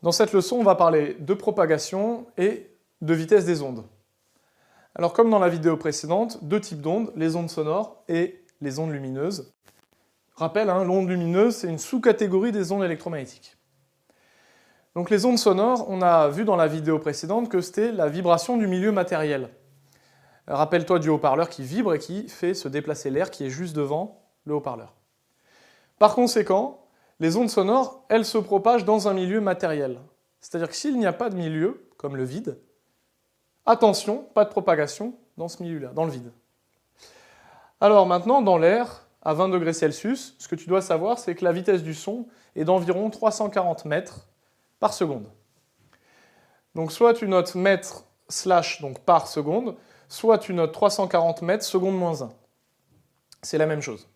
Dans cette leçon, on va parler de propagation et de vitesse des ondes. Alors comme dans la vidéo précédente, deux types d'ondes, les ondes sonores et les ondes lumineuses. Rappel, l'onde lumineuse, c'est une sous-catégorie des ondes électromagnétiques. Donc les ondes sonores, on a vu dans la vidéo précédente que c'était la vibration du milieu matériel. Rappelle-toi du haut-parleur qui vibre et qui fait se déplacer l'air qui est juste devant le haut-parleur. Par conséquent, les ondes sonores, elles se propagent dans un milieu matériel. C'est-à-dire que s'il n'y a pas de milieu, comme le vide, attention, pas de propagation dans ce milieu-là, dans le vide. Alors maintenant, dans l'air, à 20 degrés Celsius, ce que tu dois savoir, c'est que la vitesse du son est d'environ 340 mètres par seconde. Donc soit tu notes mètres slash donc par seconde, soit tu notes 340 mètres seconde moins 1. C'est la même chose.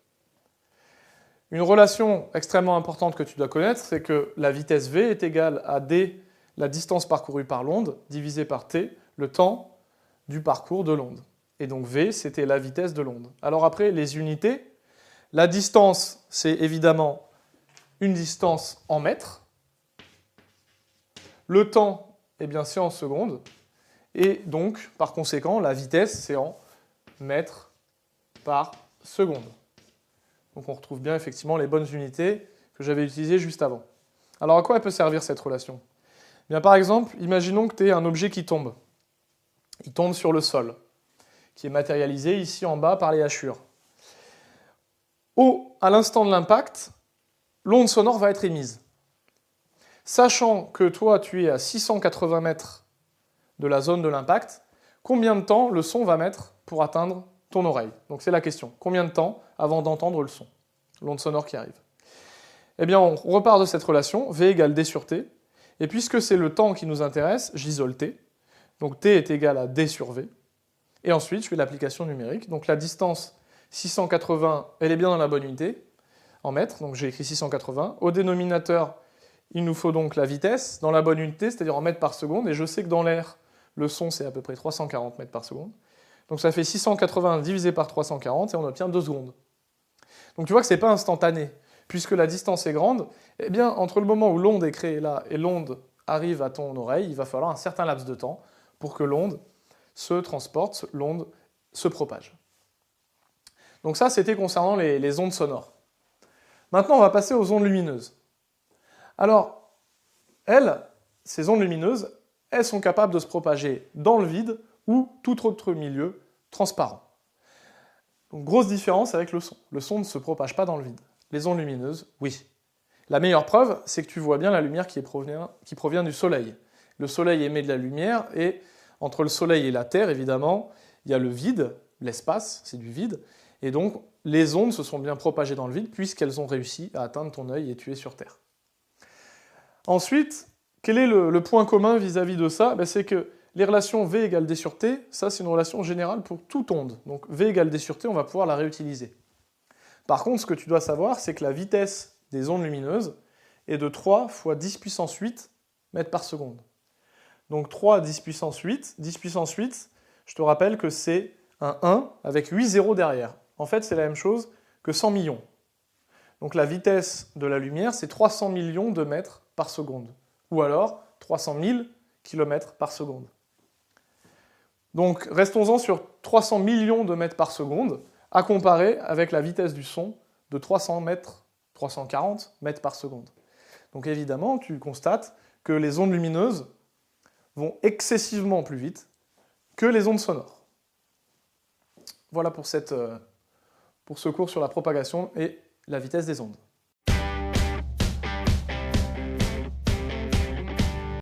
Une relation extrêmement importante que tu dois connaître, c'est que la vitesse v est égale à d, la distance parcourue par l'onde, divisé par t, le temps du parcours de l'onde. Et donc v, c'était la vitesse de l'onde. Alors après, les unités, la distance, c'est évidemment une distance en mètres. Le temps, eh bien, c'est en secondes. Et donc, par conséquent, la vitesse, c'est en mètres par seconde. Donc on retrouve bien effectivement les bonnes unités que j'avais utilisées juste avant. Alors à quoi elle peut servir cette relation? Eh bien, par exemple, imaginons que tu aies un objet qui tombe. Il tombe sur le sol, qui est matérialisé ici en bas par les hachures. À l'instant de l'impact, l'onde sonore va être émise. Sachant que toi, tu es à 680 mètres de la zone de l'impact, combien de temps le son va mettre pour atteindre ton oreille? Donc c'est la question. Combien de temps avant d'entendre le son, l'onde sonore qui arrive? Eh bien, on repart de cette relation, V égale D sur T, et puisque c'est le temps qui nous intéresse, j'isole T, donc T est égal à D sur V, et ensuite je fais l'application numérique, donc la distance 680, elle est bien dans la bonne unité, en mètres, donc j'ai écrit 680, au dénominateur, il nous faut donc la vitesse, dans la bonne unité, c'est-à-dire en mètres par seconde, et je sais que dans l'air, le son c'est à peu près 340 mètres par seconde, donc ça fait 680 divisé par 340, et on obtient 2 secondes. Donc tu vois que ce n'est pas instantané. Puisque la distance est grande, eh bien, entre le moment où l'onde est créée là et l'onde arrive à ton oreille, il va falloir un certain laps de temps pour que l'onde se transporte, l'onde se propage. Donc ça, c'était concernant les ondes sonores. Maintenant, on va passer aux ondes lumineuses. Alors, ces ondes lumineuses, elles sont capables de se propager dans le vide ou tout autre milieu transparent. Donc, grosse différence avec le son. Le son ne se propage pas dans le vide. Les ondes lumineuses, oui. La meilleure preuve, c'est que tu vois bien la lumière qui provient du soleil. Le soleil émet de la lumière, et entre le soleil et la Terre, évidemment, il y a le vide, l'espace, c'est du vide, et donc les ondes se sont bien propagées dans le vide, puisqu'elles ont réussi à atteindre ton œil et tu es sur Terre. Ensuite, quel est le point commun vis-à-vis de ça? C'est que les relations V égale D sur T, ça c'est une relation générale pour toute onde. Donc V égale D sur T, on va pouvoir la réutiliser. Par contre, ce que tu dois savoir, c'est que la vitesse des ondes lumineuses est de 3 fois 10 puissance 8 mètres par seconde. Donc 3 10 puissance 8, 10 puissance 8, je te rappelle que c'est un 1 avec 8 zéros derrière. En fait, c'est la même chose que 100 millions. Donc la vitesse de la lumière, c'est 300 millions de mètres par seconde. Ou alors 300 000 km par seconde. Donc restons-en sur 300 millions de mètres par seconde, à comparer avec la vitesse du son de 340 mètres par seconde. Donc évidemment, tu constates que les ondes lumineuses vont excessivement plus vite que les ondes sonores. Voilà pour ce cours sur la propagation et la vitesse des ondes.